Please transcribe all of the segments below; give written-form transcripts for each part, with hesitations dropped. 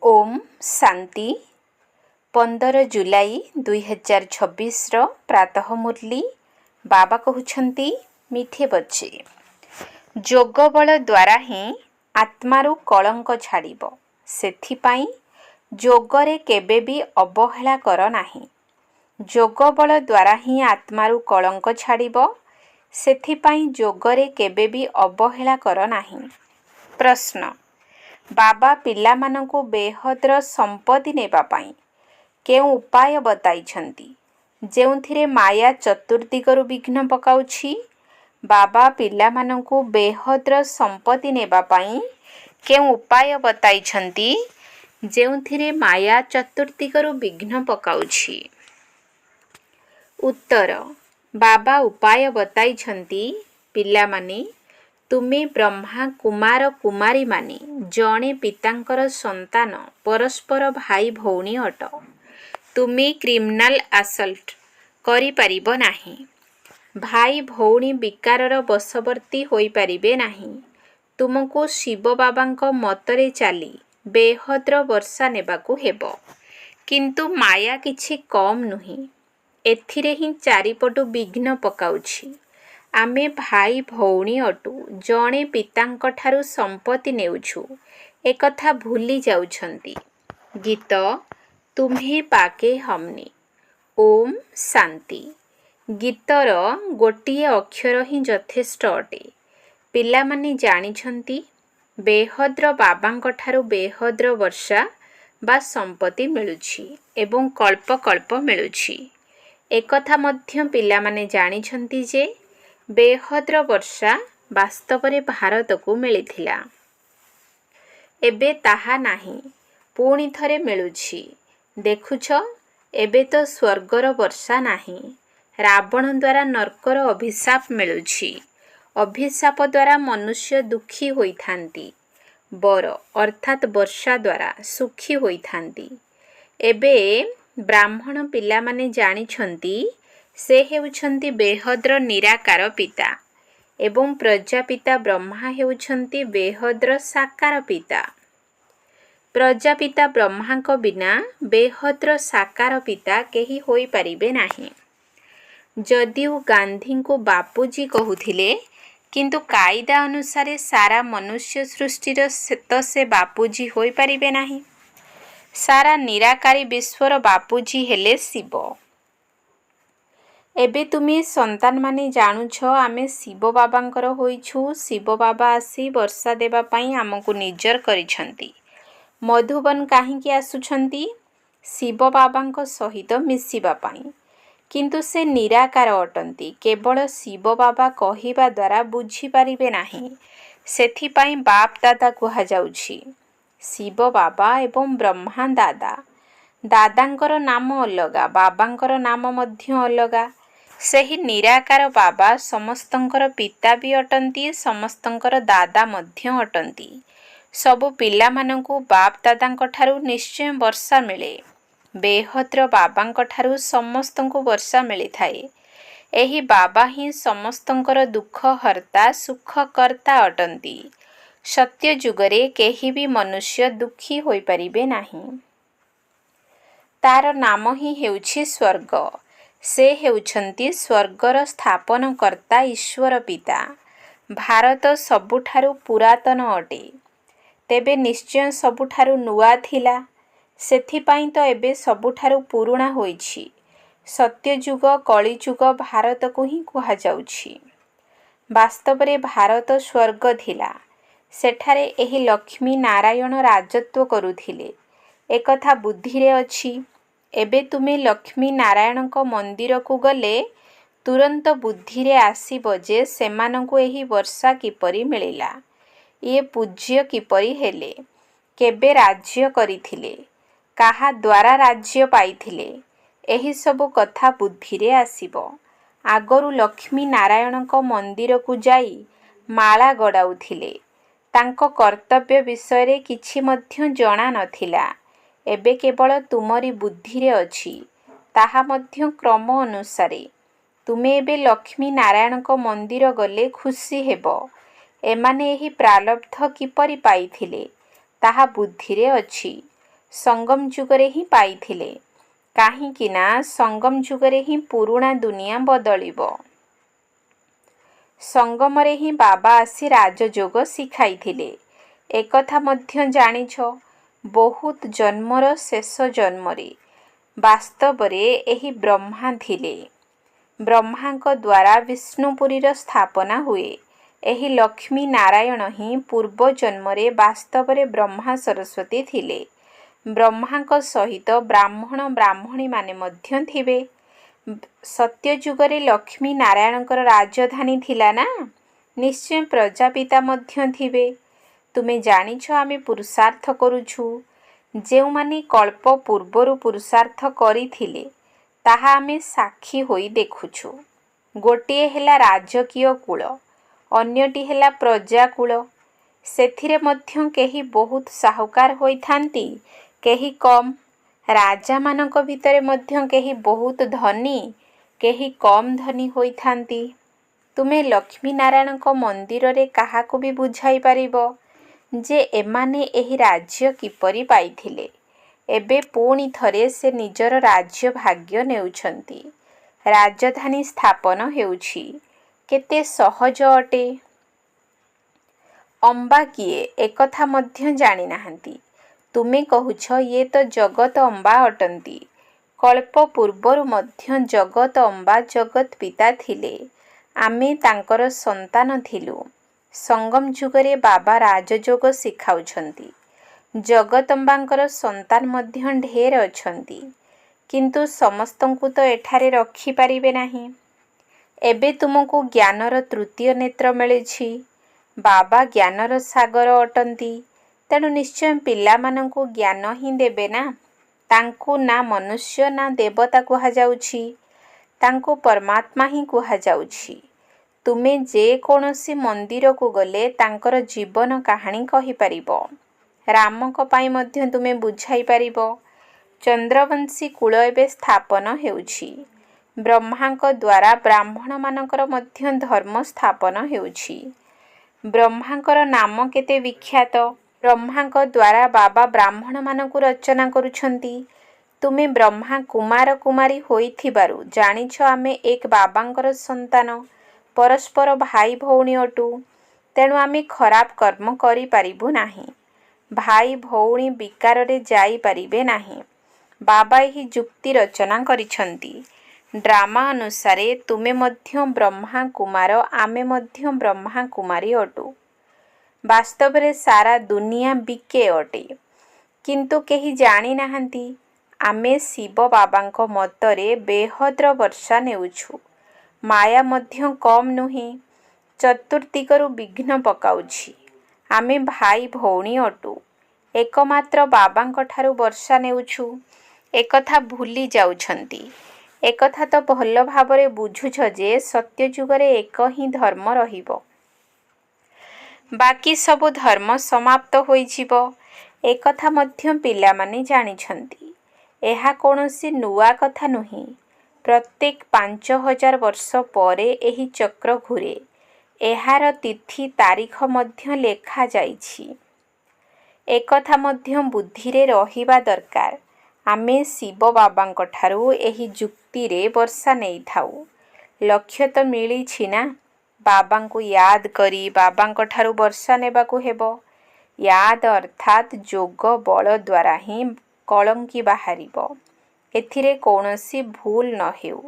ओम शांति 15 जुलाई 2026 प्रातः मुरली बाबा कहउछंती मिठे बच्चे जोग बल द्वारा ही आत्मारू कलंक छाड़िब सेथिपाई जोगरे केबे भी अवहेला कर नाही। जोग बल द्वारा ही आत्मारू कलंक छाड़िब सेथिपाई जोगरे केबे भी अवहेला कर नाही। प्रश्न बाबा पिला मानकु बेहद्र संपत्ति नेबा पाई केउ उपाय बताइछंती जेउथिरे माया चतुर्दिगरु विघ्न पकाउछि। बाबा पिला मानकु बेहद्र संपत्ति नेबा पाई केउ उपाय बताइछंती जेउथिरे माया चतुर्दिगरु विघ्न पकाउछि। उत्तर बाबा उपाय बताइछंती पिला माने तुमे ब्रह्मा कुमार कुमारी माने जणे पितांकर संतान परस्पर भाई भौणी अट। तुमे क्रिमिनाल असल्ट करि परिबो नाही। भाई भौणी विकारर बशवर्ती होई परिबे नाही। तुमको शिव बाबांक मतरे चाली बेहद्र वर्षा नेबाकू हेबो किंतु माया किछि कम नुही। एथिरे ही चारिपटु विघ्न पकाउछि। आमे भाई भौणी अटु जणे पितांक ठारू संपत्ति नेउछु एकथा भूली जाउछंती। गीत तुम्हे पाके हमने ओम शांति गीतर गोटिए अक्षर ही यथेष्ट अटे। पिला माने जानिछंती बेहद्र बाबांक ठारू बेहद्र वर्षा बा संपत्ति मिलुछि एवं कल्प कल्प मिलुछि। एकथा मध्य पिला माने जानिछंती जे बेहद्र वर्षा वास्तवरे भारत को मिलिथिला एबे ताहा नाही पुणी थरे मिलुछि। देखुछ एबे तो स्वर्गर वर्षा नाही रावण द्वारा नरकर अभिशाप मिलुछि। अभिशाप द्वारा मनुष्य दुखी होइथांती बर अर्थात वर्षा द्वारा सुखी होइथांती। एबे ब्राह्मण पिला माने जानिछंती से हेउछंती बेहद्र निराकार पिता एवं प्रजापिता ब्रह्मा हेउछंती बेहद्र साकार पिता। प्रजापिता ब्रह्मांक बिना बेहद्र साकार पिता केही होई परिबे नाही। जदिउ गांधी को बापूजी कहूथिले किंतु कायदा अनुसार सारा मनुष्य सृष्टिर तो से बापूजी होई परिबे नाही। सारा निराकारी विश्वर बापूजी हेले शिव। एबे तुमे संतान माने जानुछ आमे शिव बाबांकर होइछु। शिव बाबा आसी वर्षा देबा पाई आमको निजर करिछंती। मधुबन काहींकी आसुछंती शिव बाबांक सहित मिसिबा पाई किंतु से निराकार अटंती केवल शिव बाबा कहिबा द्वारा बुझी परिबे नाही। सेथि पाई बाप दादा कुहा जाउछि। शिव बाबा एवं ब्रह्मा दादा दादांकर नाम अलगा बाबांकर नाम मध्य अलगा। सेही निराकार बाबा समस्तंकर पिता भी अटंती समस्तंकर दादा मध्य अटंती। सबु पिला मानंकु बाप दादांक ठारू निश्चय वर्षा मिले। बेहद्र बाबांक ठारू समस्तंकु वर्षा मिली थाए। एही बाबा ही समस्तंकर दुख हर्ता सुख कर्ता अटंती। सत्य जुगरे केही भी मनुष्य दुखी होई परिबे नाही। तार नाम ही हेउछि स्वर्ग। से हेउछंती स्वर्गर स्थापन कर्ता ईश्वर पिता। भारत सबुठारू पुरातन अटे तेबे निश्चय सबुठारू नुआ थिला। सेथिपाई तो एबे सबुठारू पुरुणा होइछि। सत्यजुग कलिजुग भारत को ही कुहा जाउछि। वास्तवरे भारत स्वर्ग थिला। सेठारे एही लक्ष्मी नारायण राजत्व करुथिले एकथा बुद्धिरे अछि। एबे तुमे लक्ष्मी नारायण को मंदिर को गले तुरंत बुद्धि रे आसीबो जे सेमानंकु एही वर्षा किपरि मिलिला ये पूज्य किपरि हेले केबे राज्य करिथिले काहा द्वारा राज्य पाइथिले एही सब कथा बुद्धि रे आसीबो। आगरु लक्ष्मी नारायण को मंदिर को जाई माला गड़ाउथिले तांको कर्तव्य विषय रे किछि मध्य जणा नथिला। एबे केवल तुमरी बुद्धि रे अछि ताहा मध्य क्रम अनुसारे तुमे एबे लक्ष्मी नारायण को मंदिर गले खुशी हेबो। एमाने एही प्रारब्ध किपरि पाइथिले ताहा बुद्धि रे अछि। ସଙ୍ଗମ ଯୁଗରେ ହିଁ ପାଇଥିଲେ। କାହିଁକି ନା ସଙ୍ଗମ ଯୁଗରେ ହିଁ ପୁରୁଣା ଦୁନିଆ ବଦଳିବ। ସଙ୍ଗମରେ ହିଁ ବାବା ଆସି ରାଜଯୋଗ ଶିଖାଇଥିଲେ। ଏକଥା ମଧ୍ୟ ଜାଣିଛ, ବହୁତ ଜନ୍ମର ଶେଷ ଜନ୍ମରେ ବାସ୍ତବରେ ଏହି ବ୍ରହ୍ମା ଥିଲେ। ବ୍ରହ୍ମାଙ୍କ ଦ୍ୱାରା ବିଷ୍ଣୁପୁରୀର ସ୍ଥାପନା ହୁଏ। ଏହି ଲକ୍ଷ୍ମୀ ନାରାୟଣ ହିଁ ପୂର୍ବ ଜନ୍ମରେ ବାସ୍ତବରେ ବ୍ରହ୍ମା ସରସ୍ୱତୀ ଥିଲେ। ବ୍ରହ୍ମାଙ୍କ ସହିତ ବ୍ରାହ୍ମଣ ବ୍ରାହ୍ମଣୀମାନେ ମଧ୍ୟ ଥିବେ। ସତ୍ୟଯୁଗରେ ଲକ୍ଷ୍ମୀ ନାରାୟଣଙ୍କର ରାଜଧାନୀ ଥିଲା ନା, ନିଶ୍ଚୟ ପ୍ରଜାପିତା ମଧ୍ୟ ଥିବେ। ତୁମେ ଜାଣିଛ ଆମେ ପୁରୁଷାର୍ଥ କରୁଛୁ। ଯେଉଁମାନେ କଳ୍ପ ପୂର୍ବରୁ ପୁରୁଷାର୍ଥ କରିଥିଲେ ତାହା ଆମେ ସାକ୍ଷୀ ହୋଇ ଦେଖୁଛୁ। ଗୋଟିଏ ହେଲା ରାଜକୀୟ କୂଳ, ଅନ୍ୟଟି ହେଲା ପ୍ରଜାକୂଳ। ସେଥିରେ ମଧ୍ୟ କେହି ବହୁତ ସାହୁକାର ହୋଇଥାନ୍ତି, କେହି କମ୍। ରାଜାମାନଙ୍କ ଭିତରେ ମଧ୍ୟ କେହି ବହୁତ ଧନୀ, କେହି କମ୍ ଧନୀ ହୋଇଥାନ୍ତି। ତୁମେ ଲକ୍ଷ୍ମୀ ନାରାୟଣଙ୍କ ମନ୍ଦିରରେ କାହାକୁ ବି ବୁଝାଇ ପାରିବ ଯେ ଏମାନେ ଏହି ରାଜ୍ୟ କିପରି ପାଇଥିଲେ। ଏବେ ପୁଣି ଥରେ ସେ ନିଜର ରାଜ୍ୟ ଭାଗ୍ୟ ନେଉଛନ୍ତି। ରାଜଧାନୀ ସ୍ଥାପନ ହେଉଛି। କେତେ ସହଜ ଅଟେ। ଅମ୍ବା କିଏ ଏକଥା ମଧ୍ୟ ଜାଣିନାହାନ୍ତି। ତୁମେ କହୁଛ ଇଏ ତ ଜଗତ ଅମ୍ବା ଅଟନ୍ତି। କଳ୍ପ ପୂର୍ବରୁ ମଧ୍ୟ ଜଗତ ଅମ୍ବା ଜଗତ ପିତା ଥିଲେ। ଆମେ ତାଙ୍କର ସନ୍ତାନ ଥିଲୁ। ସଙ୍ଗମ ଯୁଗରେ ବାବା ରାଜଯୋଗ ଶିଖାଉଛନ୍ତି। ଜଗତମ୍ବାଙ୍କର ସନ୍ତାନ ମଧ୍ୟ ଢେର ଅଛନ୍ତି, କିନ୍ତୁ ସମସ୍ତଙ୍କୁ ତ ଏଠାରେ ରଖିପାରିବେ ନାହିଁ। ଏବେ ତୁମକୁ ଜ୍ଞାନର ତୃତୀୟ ନେତ୍ର ମିଳିଛି। ବାବା ଜ୍ଞାନର ସାଗର ଅଟନ୍ତି, ତେଣୁ ନିଶ୍ଚୟ ପିଲାମାନଙ୍କୁ ଜ୍ଞାନ ହିଁ ଦେବେ ନା। ତାଙ୍କୁ ନା ମନୁଷ୍ୟ ନା ଦେବତା କୁହାଯାଉଛି, ତାଙ୍କୁ ପରମାତ୍ମା ହିଁ କୁହାଯାଉଛି। ତୁମେ ଯେକୌଣସି ମନ୍ଦିରକୁ ଗଲେ ତାଙ୍କର ଜୀବନ କାହାଣୀ କହିପାରିବ। ରାମଙ୍କ ପାଇଁ ମଧ୍ୟ ତୁମେ ବୁଝାଇ ପାରିବ। ଚନ୍ଦ୍ରବଂଶୀ କୂଳ ଏବେ ସ୍ଥାପନ ହେଉଛି। ବ୍ରହ୍ମାଙ୍କ ଦ୍ୱାରା ବ୍ରାହ୍ମଣମାନଙ୍କର ମଧ୍ୟ ଧର୍ମ ସ୍ଥାପନ ହେଉଛି। ବ୍ରହ୍ମାଙ୍କର ନାମ କେତେ ବିଖ୍ୟାତ। ବ୍ରହ୍ମାଙ୍କ ଦ୍ୱାରା ବାବା ବ୍ରାହ୍ମଣମାନଙ୍କୁ ରଚନା କରୁଛନ୍ତି। ତୁମେ ବ୍ରହ୍ମା କୁମାର କୁମାରୀ ହୋଇଥିବାରୁ ଜାଣିଛ ଆମେ ଏକ ବାବାଙ୍କର ସନ୍ତାନ, ପରସ୍ପର ଭାଇ ଭଉଣୀ ଅଟୁ। ତେଣୁ ଆମେ ଖରାପ କର୍ମ କରିପାରିବୁ ନାହିଁ। ଭାଇ ଭଉଣୀ ବିକାରରେ ଯାଇପାରିବେ ନାହିଁ। ବାବା ଏହି ଯୁକ୍ତି ରଚନା କରିଛନ୍ତି। ଡ୍ରାମା ଅନୁସାରେ ତୁମେ ମଧ୍ୟ ବ୍ରହ୍ମା କୁମାର, ଆମେ ମଧ୍ୟ ବ୍ରହ୍ମା କୁମାରୀ ଅଟୁ। ବାସ୍ତବରେ ସାରା ଦୁନିଆ ବିକେ ଅଟେ, କିନ୍ତୁ କେହି ଜାଣିନାହାନ୍ତି। ଆମେ ଶିବ ବାବାଙ୍କ ମତରେ ବେହଦ୍ର ବର୍ଷା ନେଉଛୁ। ମାୟା ମଧ୍ୟ କମ୍ ନୁହେଁ, ଚତୁର୍ଦିଗରୁ ବିଘ୍ନ ପକାଉଛି। ଆମେ ଭାଇ ଭଉଣୀ ଅଟୁ। ଏକମାତ୍ର ବାବାଙ୍କ ଠାରୁ ବର୍ଷା ନେଉଛୁ। ଏକଥା ଭୁଲି ଯାଉଛନ୍ତି। ଏକଥା ତ ଭଲ ଭାବରେ ବୁଝୁଛ ଯେ ସତ୍ୟଯୁଗରେ ଏକ ହିଁ ଧର୍ମ ରହିବ। ବାକି ସବୁ ଧର୍ମ ସମାପ୍ତ ହୋଇଯିବ। ଏକଥା ମଧ୍ୟ ପିଲାମାନେ ଜାଣିଛନ୍ତି। ଏହା କୌଣସି ନୂଆ କଥା ନୁହେଁ। ପ୍ରତ୍ୟେକ 5000 ବର୍ଷ ପରେ ଏହି ଚକ୍ର ଘୂରେ। ଏହାର ତିଥି ତାରିଖ ମଧ୍ୟ ଲେଖାଯାଇଛି। ଏକଥା ମଧ୍ୟ ବୁଦ୍ଧିରେ ରହିବା ଦରକାର। ଆମେ ଶିବ ବାବାଙ୍କ ଠାରୁ ଏହି ଯୁକ୍ତିରେ ବର୍ଷା ନେଇଥାଉ। ଲକ୍ଷ୍ୟ ତ ମିଳିଛି ନା। ବାବାଙ୍କୁ ୟାଦ କରି ବାବାଙ୍କ ଠାରୁ ବର୍ଷା ନେବାକୁ ହେବ। ୟାଦ ଅର୍ଥାତ୍ ଯୋଗ ବଳ ଦ୍ୱାରା ହିଁ କଳଙ୍କି ବାହାରିବ। ଏଥିରେ କୌଣସି ଭୁଲ ନ ହେଉ,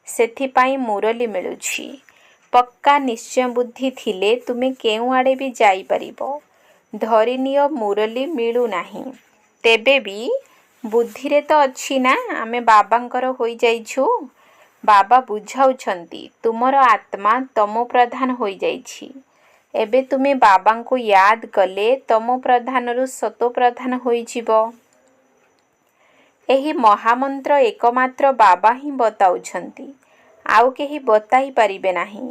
ସେଥିପାଇଁ ମୁରଲି ମିଳୁଛି। ପକ୍କା ନିଶ୍ଚୟ ବୁଦ୍ଧି ଥିଲେ ତୁମେ କେଉଁଆଡ଼େ ବି ଯାଇପାରିବ। ଧରିନିଅ ମୁରଲି ମିଳୁନାହିଁ, ତେବେ ବି ବୁଦ୍ଧିରେ ତ ଅଛି ନା ଆମେ ବାବାଙ୍କର ହୋଇଯାଇଛୁ। ବାବା ବୁଝାଉଛନ୍ତି ତୁମର ଆତ୍ମା ତମୋ ପ୍ରଧାନ ହୋଇଯାଇଛି। ଏବେ ତୁମେ ବାବାଙ୍କୁ ୟାଦ କଲେ ତମୋ ପ୍ରଧାନରୁ ସତୋ ପ୍ରଧାନ ହୋଇଯିବ। ଏହି ମହାମନ୍ତ୍ର ଏକମାତ୍ର ବାବା ହିଁ ବତାଉଛନ୍ତି, ଆଉ କେହି ବତାଇ ପାରିବେ ନାହିଁ।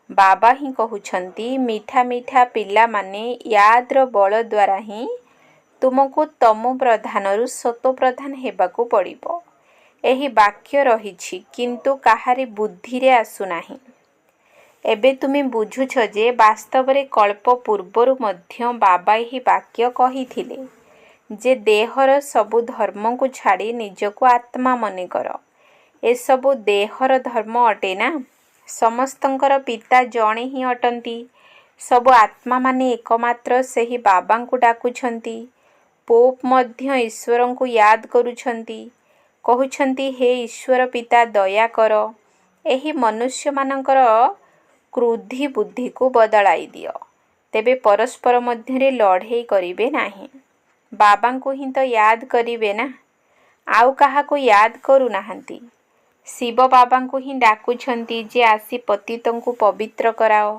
ବାବା ହିଁ କହୁଛନ୍ତି ମିଠା ମିଠା ପିଲାମାନେ, ୟାଦର ବଳ ଦ୍ୱାରା ହିଁ ତୁମକୁ ତମୋ ପ୍ରଧାନରୁ ସତୋ ପ୍ରଧାନ ହେବାକୁ ପଡ଼ିବ। ଏହି ବାକ୍ୟ ରହିଛି, କିନ୍ତୁ କାହାରି ବୁଦ୍ଧିରେ ଆସୁନାହିଁ। ଏବେ ତୁମେ ବୁଝୁଛ ଯେ ବାସ୍ତବରେ କଳ୍ପ ପୂର୍ବରୁ ମଧ୍ୟ ବାବା ଏହି ବାକ୍ୟ କହିଥିଲେ। ଯେ ଦେହର ସବୁ ଧର୍ମକୁ ଛାଡ଼ି ନିଜକୁ ଆତ୍ମା ମନେକର। ଏସବୁ ଦେହର ଧର୍ମ ଅଟେ ନା। ସମସ୍ତଙ୍କର ପିତା ଜଣେ ହିଁ ଅଟନ୍ତି। ସବୁ ଆତ୍ମାମାନେ ଏକମାତ୍ର ସେହି ବାବାଙ୍କୁ ଡାକୁଛନ୍ତି। ପୋପ୍ ମଧ୍ୟ ଈଶ୍ୱରଙ୍କୁ ୟାଦ କରୁଛନ୍ତି। କହୁଛନ୍ତି, ହେ ଈଶ୍ୱର ପିତା ଦୟାକର, ଏହି ମନୁଷ୍ୟମାନଙ୍କର କ୍ରୁଦ୍ଧି ବୁଦ୍ଧିକୁ ବଦଳାଇ ଦିଅ। ତେବେ ପରସ୍ପର ମଧ୍ୟରେ ଲଢ଼େଇ କରିବେ ନାହିଁ। ବାବାଙ୍କୁ ହିଁ ତ ୟାଦ କରିବେ ନା, ଆଉ କାହାକୁ ୟାଦ କରୁନାହାନ୍ତି। ଶିବ ବାବାଙ୍କୁ ହିଁ ଡାକୁଛନ୍ତି ଯେ ଆସି ପତିତଙ୍କୁ ପବିତ୍ର କରାଅ।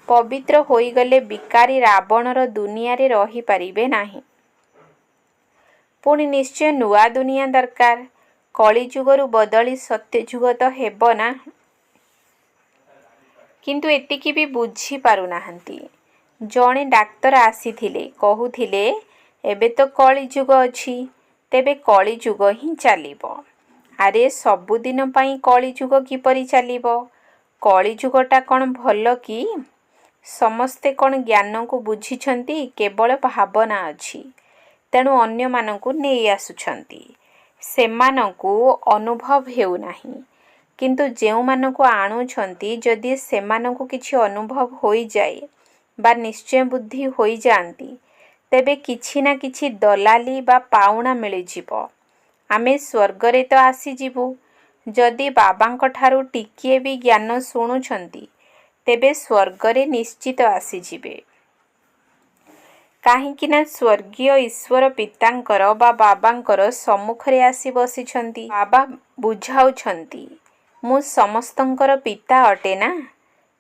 ପବିତ୍ର ହୋଇଗଲେ ବିକାରୀ ରାବଣର ଦୁନିଆରେ ରହିପାରିବେ ନାହିଁ। ପୁଣି ନିଶ୍ଚୟ ନୂଆ ଦୁନିଆ ଦରକାର। କଳିଯୁଗରୁ ବଦଳି ସତ୍ୟଯୁଗ ତ ହେବ ନା। କିନ୍ତୁ ଏତିକି ବି ବୁଝି ପାରୁନାହାନ୍ତି। ଜଣେ ଡାକ୍ତର ଆସିଥିଲେ, କହୁଥିଲେ ଏବେ ତ କଳିଯୁଗ ଅଛି, ତେବେ କଳିଯୁଗ ହିଁ ଚାଲିବ। ଆରେ ସବୁଦିନ ପାଇଁ କଳିଯୁଗ କିପରି ଚାଲିବ? କଳିଯୁଗଟା କ'ଣ ଭଲ କି? ସମସ୍ତେ କ'ଣ ଜ୍ଞାନକୁ ବୁଝିଛନ୍ତି? କେବଳ ଭାବନା ଅଛି। ତେଣୁ ଅନ୍ୟମାନଙ୍କୁ ନେଇ ଆସୁଛନ୍ତି। ସେମାନଙ୍କୁ ଅନୁଭବ ହେଉନାହିଁ। କିନ୍ତୁ ଯେଉଁମାନଙ୍କୁ ଆଣୁଛନ୍ତି, ଯଦି ସେମାନଙ୍କୁ କିଛି ଅନୁଭବ ହୋଇଯାଏ ବା ନିଶ୍ଚୟ ବୁଦ୍ଧି ହୋଇଯାଆନ୍ତି, ତେବେ କିଛି ନା କିଛି ଦଲାଲି ବା ପାଉଣା ମିଳିଯିବ। ଆମେ ସ୍ୱର୍ଗରେ ତ ଆସିଯିବୁ। ଯଦି ବାବାଙ୍କଠାରୁ ଟିକିଏ ବି ଜ୍ଞାନ ଶୁଣୁଛନ୍ତି, ତେବେ ସ୍ୱର୍ଗରେ ନିଶ୍ଚିତ ଆସିଯିବେ। କାହିଁକି ନା ସ୍ୱର୍ଗୀୟ ଈଶ୍ୱର ପିତାଙ୍କର ବା ବାବାଙ୍କର ସମ୍ମୁଖରେ ଆସି ବସିଛନ୍ତି। ବାବା ବୁଝାଉଛନ୍ତି, ମୁଁ ସମସ୍ତଙ୍କର ପିତା ଅଟେ ନା।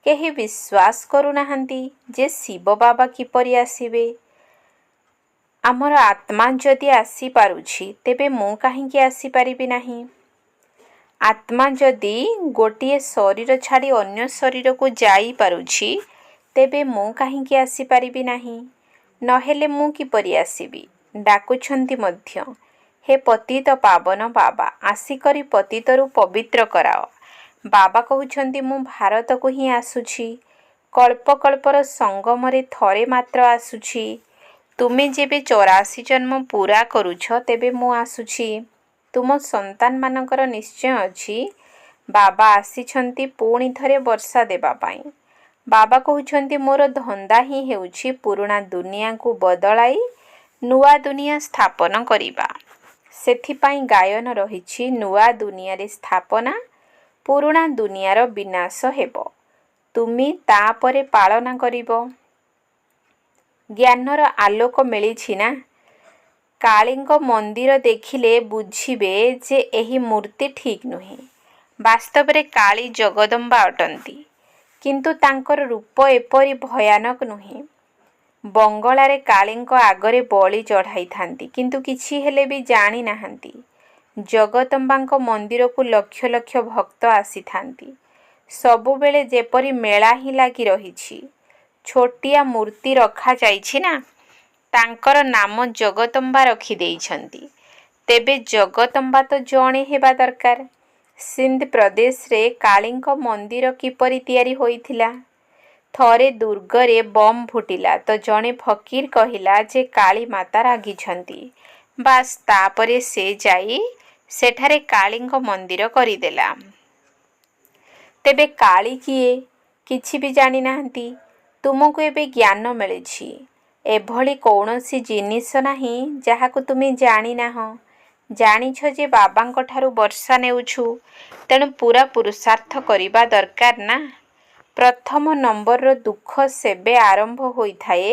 କେହି ବିଶ୍ୱାସ କରୁନାହାନ୍ତି ଯେ ଶିବ ବାବା କିପରି ଆସିବେ। ଆମର ଆତ୍ମା ଯଦି ଆସିପାରୁଛି, ତେବେ ମୁଁ କାହିଁକି ଆସିପାରିବି ନାହିଁ? ଆତ୍ମା ଯଦି ଗୋଟିଏ ଶରୀର ଛାଡ଼ି ଅନ୍ୟ ଶରୀରକୁ ଯାଇପାରୁଛି, ତେବେ ମୁଁ କାହିଁକି ଆସିପାରିବି ନାହିଁ? ନହେଲେ ମୁଁ କିପରି ଆସିବି? ଡାକୁଛନ୍ତି ମଧ୍ୟ, ହେ ପତିତ ପାବନ ବାବା, ଆସିକରି ପତିତରୁ ପବିତ୍ର କରାଅ। ବାବା କହୁଛନ୍ତି, ମୁଁ ଭାରତକୁ ହିଁ ଆସୁଛି। କଳ୍ପକଳ୍ପର ସଙ୍ଗମରେ ଥରେ ମାତ୍ର ଆସୁଛି। ତୁମେ ଯେବେ 84 ଜନ୍ମ ପୂରା କରୁଛ, ତେବେ ମୁଁ ଆସୁଛି। ତୁମ ସନ୍ତାନମାନଙ୍କର ନିଶ୍ଚୟ ଅଛି, ବାବା ଆସିଛନ୍ତି ପୁଣି ଥରେ ବର୍ଷା ଦେବା ପାଇଁ। ବାବା କହୁଛନ୍ତି, ମୋର ଧନ୍ଦା ହିଁ ହେଉଛି ପୁରୁଣା ଦୁନିଆକୁ ବଦଳାଇ ନୂଆ ଦୁନିଆ ସ୍ଥାପନ କରିବା। ସେଥିପାଇଁ ଗାୟନ ରହିଛି, ନୂଆ ଦୁନିଆରେ ସ୍ଥାପନା, ପୁରୁଣା ଦୁନିଆର ବିନାଶ ହେବ। ତୁମେ ତାପରେ ପାଳନ କରିବ। ଜ୍ଞାନର ଆଲୋକ ମିଳିଛି ନା। କାଳୀଙ୍କ ମନ୍ଦିର ଦେଖିଲେ ବୁଝିବେ ଯେ ଏହି ମୂର୍ତ୍ତି ଠିକ୍ ନୁହେଁ। ବାସ୍ତବରେ କାଳୀ ଜଗଦମ୍ବା ଅଟନ୍ତି। କିନ୍ତୁ ତାଙ୍କର ରୂପ ଏପରି ଭୟାନକ ନୁହେଁ। ବଙ୍ଗଳାରେ କାଳୀଙ୍କ ଆଗରେ ବଳି ଚଢ଼ାଇଥାନ୍ତି, କିନ୍ତୁ କିଛି ହେଲେ ବି ଜାଣିନାହାନ୍ତି। ଜଗଦମ୍ବାଙ୍କ ମନ୍ଦିରକୁ ଲକ୍ଷ ଲକ୍ଷ ଭକ୍ତ ଆସିଥାନ୍ତି। ସବୁବେଳେ ଯେପରି ମେଳା ହିଁ ଲାଗି ରହିଛି। ଛୋଟିଆ ମୂର୍ତ୍ତି ରଖାଯାଇଛି ନା, ତାଙ୍କର ନାମ ଜଗଦମ୍ବା ରଖିଦେଇଛନ୍ତି। ତେବେ ଜଗଦମ୍ବା ତ ଜଣେ ହେବା ଦରକାର। ସିନ୍ଧ ପ୍ରଦେଶରେ କାଳୀଙ୍କ ମନ୍ଦିର କିପରି ତିଆରି ହୋଇଥିଲା? ଥରେ ଦୁର୍ଗରେ ବମ୍ ଫୁଟିଲା ତ ଜଣେ ଫକୀର କହିଲା ଯେ କାଳୀ ମାତା ରାଗିଛନ୍ତି। ବାସ୍, ତାପରେ ସେ ଯାଇ ସେଠାରେ କାଳୀଙ୍କ ମନ୍ଦିର କରିଦେଲା। ତେବେ କାଳୀ କିଏ? କିଛି ବି ଜାଣିନାହାନ୍ତି। ତୁମକୁ ଏବେ ଜ୍ଞାନ ମିଳିଛି। ଏଭଳି କୌଣସି ଜିନିଷ ନାହିଁ ଯାହାକୁ ତୁମେ ଜାଣିନାହଁ। ଜାଣିଛ ଯେ ବାବାଙ୍କଠାରୁ ବର୍ଷା ନେଉଛୁ, ତେଣୁ ପୁରା ପୁରୁଷାର୍ଥ କରିବା ଦରକାର ନା। ପ୍ରଥମ ନମ୍ବରର ଦୁଃଖ ସେବେ ଆରମ୍ଭ ହୋଇଥାଏ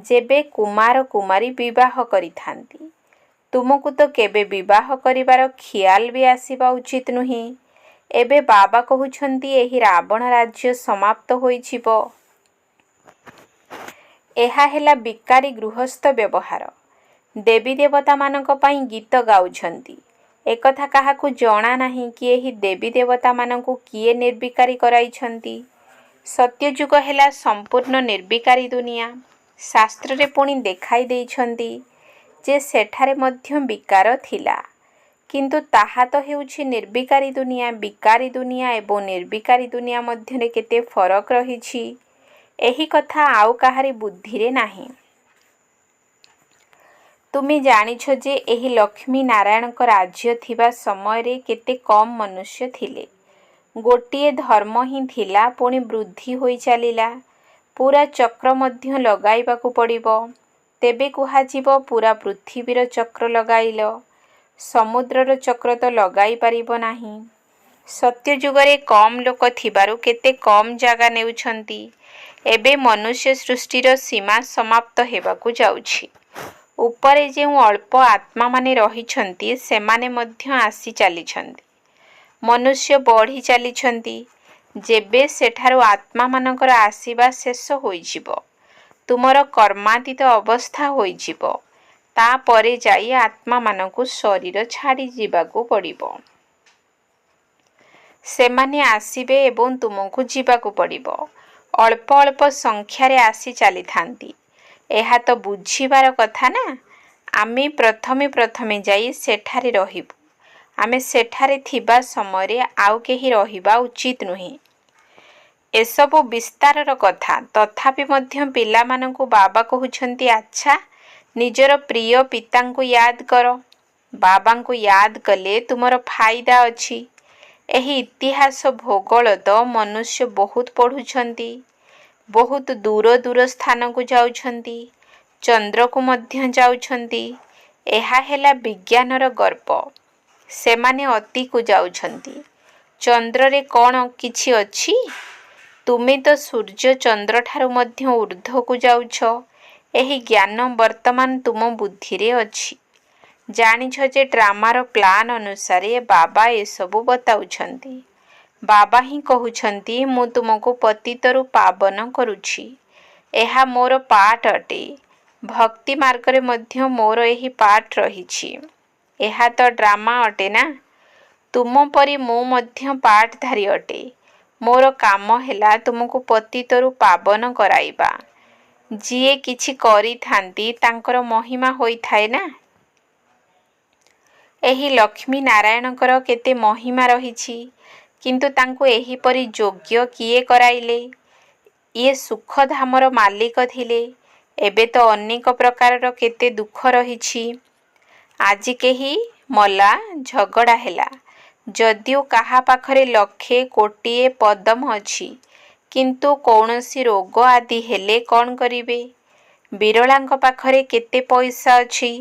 ଯେବେ କୁମାର କୁମାରୀ ବିବାହ କରିଥାନ୍ତି। ତୁମକୁ ତ କେବେ ବିବାହ କରିବାର ଖିଆଲ ବି ଆସିବା ଉଚିତ ନୁହେଁ। ଏବେ ବାବା କହୁଛନ୍ତି, ଏହି ରାବଣ ରାଜ୍ୟ ସମାପ୍ତ ହୋଇଯିବ। ଏହା ହେଲା ବିକାରୀ ଗୃହସ୍ଥ ବ୍ୟବହାର। ଦେବୀ ଦେବତାମାନଙ୍କ ପାଇଁ ଗୀତ ଗାଉଛନ୍ତି। ଏକଥା କାହାକୁ ଜଣା ନାହିଁ କି ଏହି ଦେବୀ ଦେବତାମାନଙ୍କୁ କିଏ ନିର୍ବିକାରୀ କରାଇଛନ୍ତି। ସତ୍ୟଯୁଗ ହେଲା ସମ୍ପୂର୍ଣ୍ଣ ନିର୍ବିକାରୀ ଦୁନିଆ। ଶାସ୍ତ୍ରରେ ପୁଣି ଦେଖାଇ ଦେଇଛନ୍ତି ଯେ ସେଠାରେ ମଧ୍ୟ ବିକାର ଥିଲା। କିନ୍ତୁ ତାହା ତ ହେଉଛି ନିର୍ବିକାରୀ ଦୁନିଆ। ବିକାରୀ ଦୁନିଆ ଏବଂ ନିର୍ବିକାରୀ ଦୁନିଆ ମଧ୍ୟରେ କେତେ ଫରକ ରହିଛି, ଏହି କଥା ଆଉ କାହାରି ବୁଦ୍ଧିରେ ନାହିଁ। ତୁମେ ଜାଣିଛ ଯେ ଏହି ଲକ୍ଷ୍ମୀ ନାରାୟଣଙ୍କ ରାଜ୍ୟ ଥିବା ସମୟରେ କେତେ କମ୍ ମନୁଷ୍ୟ ଥିଲେ। ଗୋଟିଏ ଧର୍ମ ହିଁ ଥିଲା, ପୁଣି ବୃଦ୍ଧି ହୋଇ ଚାଲିଲା। ପୁରା ଚକ୍ର ମଧ୍ୟ ଲଗାଇବାକୁ ପଡ଼ିବ। ତେବେ କୁହାଯିବ ପୁରା ପୃଥିବୀର ଚକ୍ର ଲଗାଇଲ। ସମୁଦ୍ରର ଚକ୍ର ତ ଲଗାଇ ପାରିବ ନାହିଁ। ସତ୍ୟଯୁଗରେ କମ୍ ଲୋକ ଥିବାରୁ କେତେ କମ୍ ଜାଗା ନେଉଛନ୍ତି। ଏବେ ମନୁଷ୍ୟ ସୃଷ୍ଟିର ସୀମା ସମାପ୍ତ ହେବାକୁ ଯାଉଛି। ଉପରେ ଯେଉଁ ଅଳ୍ପ ଆତ୍ମାମାନେ ରହିଛନ୍ତି ସେମାନେ ମଧ୍ୟ ଆସି ଚାଲିଛନ୍ତି। ମନୁଷ୍ୟ ବଢ଼ି ଚାଲିଛନ୍ତି। ଯେବେ ସେଠାରୁ ଆତ୍ମାମାନଙ୍କର ଆସିବା ଶେଷ ହୋଇଯିବ, ତୁମର କର୍ମାତୀତ ଅବସ୍ଥା ହୋଇଯିବ, ତାପରେ ଯାଇ ଆତ୍ମାମାନଙ୍କୁ ଶରୀର ଛାଡ଼ି ଯିବାକୁ ପଡ଼ିବ। ସେମାନେ ଆସିବେ ଏବଂ ତୁମକୁ ଯିବାକୁ ପଡ଼ିବ। ଅଳ୍ପ ଅଳ୍ପ ସଂଖ୍ୟାରେ ଆସି ଚାଲିଥାନ୍ତି। ଏହା ତ ବୁଝିବାର କଥା ନା। ଆମେ ପ୍ରଥମେ ଯାଇ ସେଠାରେ ରହିବୁ। ଆମେ ସେଠାରେ ଥିବା ସମୟରେ ଆଉ କେହି ରହିବା ଉଚିତ ନୁହେଁ। ଏସବୁ ବିସ୍ତାରର କଥା। ତଥାପି ମଧ୍ୟ ପିଲାମାନଙ୍କୁ ବାବା କହୁଛନ୍ତି, ଆଚ୍ଛା, ନିଜର ପ୍ରିୟ ପିତାଙ୍କୁ ୟାଦ କର। ବାବାଙ୍କୁ ୟାଦ କଲେ ତୁମର ଫାଇଦା ଅଛି। ଏହି ଇତିହାସ ଭୂଗୋଳ ତ ମନୁଷ୍ୟ ବହୁତ ପଢ଼ୁଛନ୍ତି। ବହୁତ ଦୂର ଦୂର ସ୍ଥାନକୁ ଯାଉଛନ୍ତି। ଚନ୍ଦ୍ରକୁ ମଧ୍ୟ ଯାଉଛନ୍ତି। ଏହା ହେଲା ବିଜ୍ଞାନର ଗର୍ବ। ସେମାନେ ଅତିକୁ ଯାଉଛନ୍ତି। ଚନ୍ଦ୍ରରେ କ'ଣ କିଛି ଅଛି? ତୁମେ ତ ସୂର୍ଯ୍ୟ ଚନ୍ଦ୍ରଠାରୁ ମଧ୍ୟ ଊର୍ଦ୍ଧ୍ୱକୁ ଯାଉଛ। ଏହି ଜ୍ଞାନ ବର୍ତ୍ତମାନ ତୁମ ବୁଦ୍ଧିରେ ଅଛି। ଜାଣିଛ ଯେ ଡ୍ରାମାର ପ୍ଲାନ୍ ଅନୁସାରେ ବାବା ଏସବୁ ବତାଉଛନ୍ତି। ବାବା ହିଁ କହୁଛନ୍ତି, ମୁଁ ତୁମକୁ ପତିତରୁ ପାବନ କରୁଛି। ଏହା ମୋର ପାର୍ଟ ଅଟେ। ଭକ୍ତି ମାର୍ଗରେ ମଧ୍ୟ ମୋର ଏହି ପାର୍ଟ ରହିଛି। ଏହା ତ ଡ୍ରାମା ଅଟେ ନା। ତୁମ ପରି ମୁଁ ମଧ୍ୟ ପାର୍ଟଧାରୀ ଅଟେ। ମୋର କାମ ହେଲା ତୁମକୁ ପତିତରୁ ପାବନ କରାଇବା। ଯିଏ କିଛି କରିଥାନ୍ତି ତାଙ୍କର ମହିମା ହୋଇଥାଏ ନା। ଏହି ଲକ୍ଷ୍ମୀ ନାରାୟଣଙ୍କର କେତେ ମହିମା ରହିଛି। କିନ୍ତୁ ତାଙ୍କୁ ଏହିପରି ଯୋଗ୍ୟ କିଏ କରାଇଲେ? ଇଏ ସୁଖଧାମର ମାଲିକ ଥିଲେ। ଏବେ ତ ଅନେକ ପ୍ରକାରର କେତେ ଦୁଃଖ ରହିଛି। ଆଜି କେହି ମଲା, ଝଗଡ଼ା ହେଲା। ଯଦିଓ କାହା ପାଖରେ ଲକ୍ଷେ କୋଟିଏ ପଦମ ଅଛି, କିନ୍ତୁ କୌଣସି ରୋଗ ଆଦି ହେଲେ କ'ଣ କରିବେ? ବିରଳାଙ୍କ ପାଖରେ କେତେ ପଇସା ଅଛି।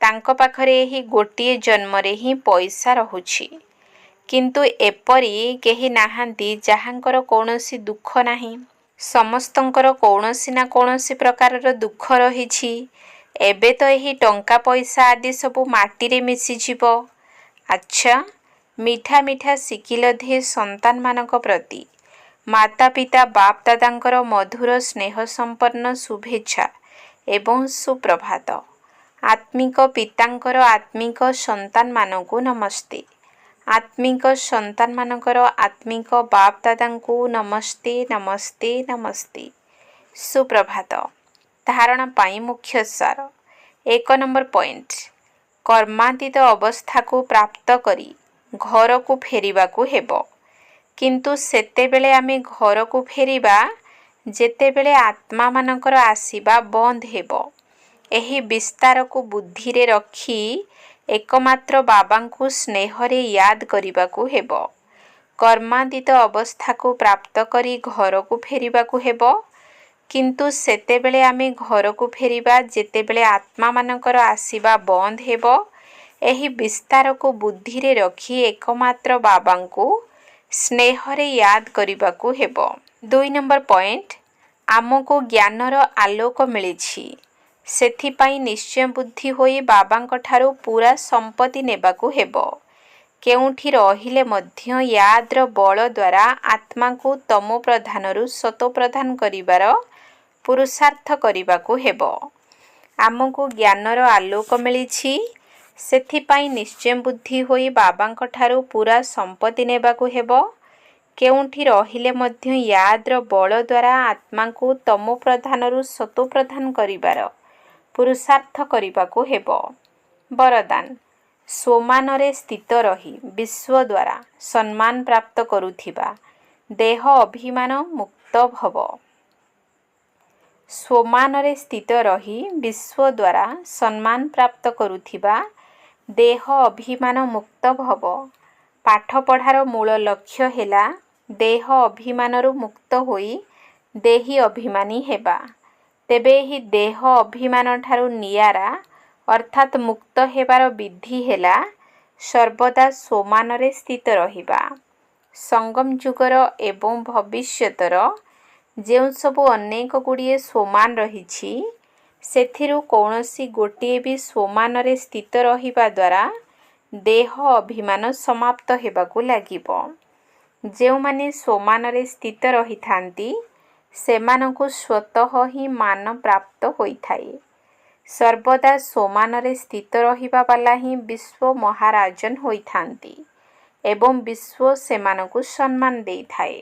ତାଙ୍କ ପାଖରେ ଏହି ଗୋଟିଏ ଜନ୍ମରେ ହିଁ ପଇସା ରହୁଛି। କିନ୍ତୁ ଏପରି କେହି ନାହାନ୍ତି ଯାହାଙ୍କର କୌଣସି ଦୁଃଖ ନାହିଁ। ସମସ୍ତଙ୍କର କୌଣସି ନା କୌଣସି ପ୍ରକାରର ଦୁଃଖ ରହିଛି। ଏବେ ତ ଏହି ଟଙ୍କା ପଇସା ଆଦି ସବୁ ମାଟିରେ ମିଶିଯିବ। ଆଚ୍ଛା, ମିଠା ମିଠା ଶିଖିଲ ଧେ ସନ୍ତାନମାନଙ୍କ ପ୍ରତି ମାତା ପିତା ବାପ ଦାଦାଙ୍କର ମଧୁର ସ୍ନେହ ସମ୍ପନ୍ନ ଶୁଭେଚ୍ଛା ଏବଂ ସୁପ୍ରଭାତ। ଆତ୍ମିକ ପିତାଙ୍କର ଆତ୍ମିକ ସନ୍ତାନମାନଙ୍କୁ ନମସ୍ତେ। ଆତ୍ମିକ ସନ୍ତାନମାନଙ୍କର ଆତ୍ମିକ ବାପ ଦାଦାଙ୍କୁ ନମସ୍ତେ ନମସ୍ତେ ନମସ୍ତେ। ସୁପ୍ରଭାତ। ଧାରଣା ପାଇଁ ମୁଖ୍ୟ ସାର। 1 ନମ୍ବର ପଏଣ୍ଟ। କର୍ମାତୀତ ଅବସ୍ଥାକୁ ପ୍ରାପ୍ତ କରି ଘରକୁ ଫେରିବାକୁ ହେବ। କିନ୍ତୁ ସେତେବେଳେ ଆମେ ଘରକୁ ଫେରିବା ଯେତେବେଳେ ଆତ୍ମାମାନଙ୍କର ଆସିବା ବନ୍ଦ ହେବ। ଏହି ବିସ୍ତାରକୁ ବୁଦ୍ଧିରେ ରଖି ଏକମାତ୍ର ବାବାଙ୍କୁ ସ୍ନେହରେ ୟାଦ କରିବାକୁ ହେବ। କର୍ମାତୀତ ଅବସ୍ଥାକୁ ପ୍ରାପ୍ତ କରି ଘରକୁ ଫେରିବାକୁ ହେବ। କିନ୍ତୁ ସେତେବେଳେ ଆମେ ଘରକୁ ଫେରିବା ଯେତେବେଳେ ଆତ୍ମାମାନଙ୍କର ଆସିବା ବନ୍ଦ ହେବ। ଏହି ବିସ୍ତାରକୁ ବୁଦ୍ଧିରେ ରଖି ଏକମାତ୍ର ବାବାଙ୍କୁ ସ୍ନେହରେ ୟାଦ କରିବାକୁ ହେବ। 2 ନମ୍ବର ପଏଣ୍ଟ। ଆମକୁ ଜ୍ଞାନର ଆଲୋକ ମିଳିଛି। ସେଥିପାଇଁ ନିଶ୍ଚୟ ବୁଦ୍ଧି ହୋଇ ବାବାଙ୍କଠାରୁ ପୂରା ସମ୍ପତ୍ତି ନେବାକୁ ହେବ। କେଉଁଠି ରହିଲେ ମଧ୍ୟ ୟାଦର ବଳ ଦ୍ୱାରା ଆତ୍ମାକୁ ତମୋ ପ୍ରଧାନରୁ ସତୋ ପ୍ରଧାନ କରିବାର ପୁରୁଷାର୍ଥ କରିବାକୁ ହେବ। ଆମକୁ ଜ୍ଞାନର ଆଲୋକ ମିଳିଛି। ସେଥିପାଇଁ ନିଶ୍ଚୟ ବୁଦ୍ଧି ହୋଇ ବାବାଙ୍କଠାରୁ ପୂରା ସମ୍ପତ୍ତି ନେବାକୁ ହେବ। କେଉଁଠି ରହିଲେ ମଧ୍ୟ ୟାଦର ବଳ ଦ୍ୱାରା ଆତ୍ମାକୁ ତମୋ ପ୍ରଧାନରୁ ସତୋ ପ୍ରଧାନ କରିବାର ପୁରୁଷାର୍ଥ କରିବାକୁ ହେବ। ବରଦାନ। ସ୍ୱମାନରେ ସ୍ଥିତ ରହି ବିଶ୍ୱ ଦ୍ୱାରା ସମ୍ମାନ ପ୍ରାପ୍ତ କରୁଥିବା ଦେହ ଅଭିମାନ ମୁକ୍ତ ଭବ। ସ୍ୱମାନରେ ସ୍ଥିତ ରହି ବିଶ୍ୱ ଦ୍ୱାରା ସମ୍ମାନ ପ୍ରାପ୍ତ କରୁଥିବା ଦେହ ଅଭିମାନ ମୁକ୍ତ ଭବ। ପାଠପଢ଼ାର ମୂଳ ଲକ୍ଷ୍ୟ ହେଲା ଦେହ ଅଭିମାନରୁ ମୁକ୍ତ ହୋଇ ଦେହୀ ଅଭିମାନୀ ହେବା। ତେବେ ଏହି ଦେହ ଅଭିମାନଠାରୁ ନିଆରା ଅର୍ଥାତ୍ ମୁକ୍ତ ହେବାର ବିଧି ହେଲା ସର୍ବଦା ସ୍ୱମାନରେ ସ୍ଥିତ ରହିବା। ସଙ୍ଗମ ଯୁଗର ଏବଂ ଭବିଷ୍ୟତର ଯେଉଁ ସବୁ ଅନେକ ଗୁଡ଼ିଏ ସ୍ୱମାନ ରହିଛି, ସେଥିରୁ କୌଣସି ଗୋଟିଏ ବି ସ୍ୱମାନରେ ସ୍ଥିତ ରହିବା ଦ୍ୱାରା ଦେହ ଅଭିମାନ ସମାପ୍ତ ହେବାକୁ ଲାଗିବ। ଯେଉଁମାନେ ସ୍ୱମାନରେ ସ୍ଥିତ ରହିଥାନ୍ତି, ସେମାନଙ୍କୁ ସ୍ୱତଃ ହିଁ ମାନ ପ୍ରାପ୍ତ ହୋଇଥାଏ। ସର୍ବଦା ସ୍ୱମାନରେ ସ୍ଥିତ ରହିବା ବାଲା ହିଁ ବିଶ୍ୱ ମହାରାଜନ ହୋଇଥାନ୍ତି ଏବଂ ବିଶ୍ୱ ସେମାନଙ୍କୁ ସମ୍ମାନ ଦେଇଥାଏ।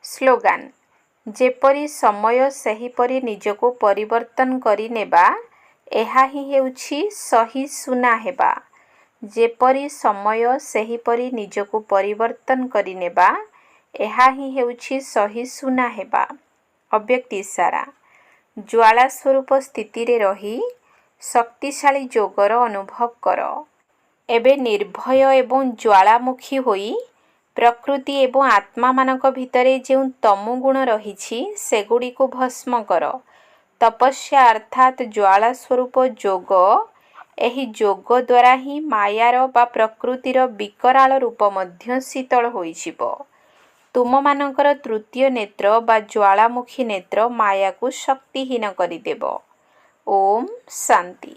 ସ୍ଲୋଗାନ: ଯେପରି ସମୟ ସେହିପରି ନିଜକୁ ପରିବର୍ତ୍ତନ କରିନେବା, ଏହା ହିଁ ହେଉଛି ସହିଷ୍ଣୁତା ହେବା। ଯେପରି ସମୟ ସେହିପରି ନିଜକୁ ପରିବର୍ତ୍ତନ କରିନେବା, ଏହା ହିଁ ହେଉଛି ସହିଷ୍ଣୁତା ହେବା। ଅବ୍ୟକ୍ତି ଇଶାରା: ଜ୍ୱାଳା ସ୍ୱରୂପ ସ୍ଥିତିରେ ରହି ଶକ୍ତିଶାଳୀ ଯୋଗର ଅନୁଭବ କର। ଏବେ ନିର୍ଭୟ ଏବଂ ଜ୍ୱାଳାମୁଖୀ ହୋଇ ପ୍ରକୃତି ଏବଂ ଆତ୍ମାମାନଙ୍କ ଭିତରେ ଯେଉଁ ତମୋଗୁଣ ରହିଛି, ସେଗୁଡ଼ିକୁ ଭସ୍ମ କର। ତପସ୍ୟା ଅର୍ଥାତ୍ ଜ୍ୱାଳା ସ୍ୱରୂପ ଯୋଗ। ଏହି ଯୋଗ ଦ୍ୱାରା ହିଁ ମାୟାର ବା ପ୍ରକୃତିର ବିକରାଳ ରୂପ ମଧ୍ୟ ଶୀତଳ ହୋଇଯିବ। ତୁମମାନଙ୍କର ତୃତୀୟ ନେତ୍ର ବା ଜ୍ୱାଳାମୁଖୀ ନେତ୍ର ମାୟାକୁ ଶକ୍ତିହୀନ କରିଦେବ। ଓମ୍ ଶାନ୍ତି।